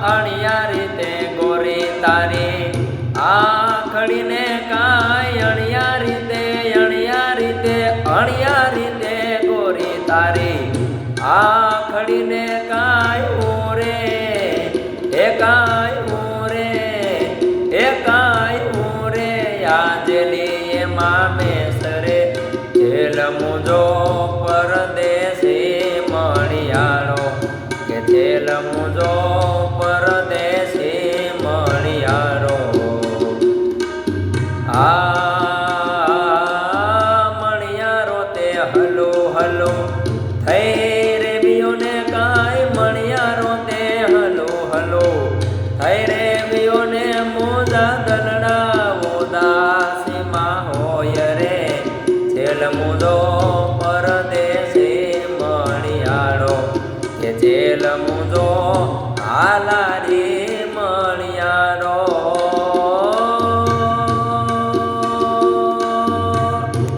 અણિયા રીતે ગોરી તારી આખડીને કાંઈ અણિયા રીતે ગોરી તારી આખડીને કાંઈ ઓરે એ કાંઈ ઓરે આજલી મામે સરે જેલ મુજો પરદેશી મણિયાળો કે જેલ મુજો પરદેશી મણિયાળો મણિયારો તે હલો હલો થઈ રે બીઓને કાંઈ મણિયારો તે હલો હલો થઈ રે બીઓને મોજા દલડા ઉદાસીમાં હોય રે જેલ મુજો પરદેશી મણિયાળો કે જેલ મુજો હાલારી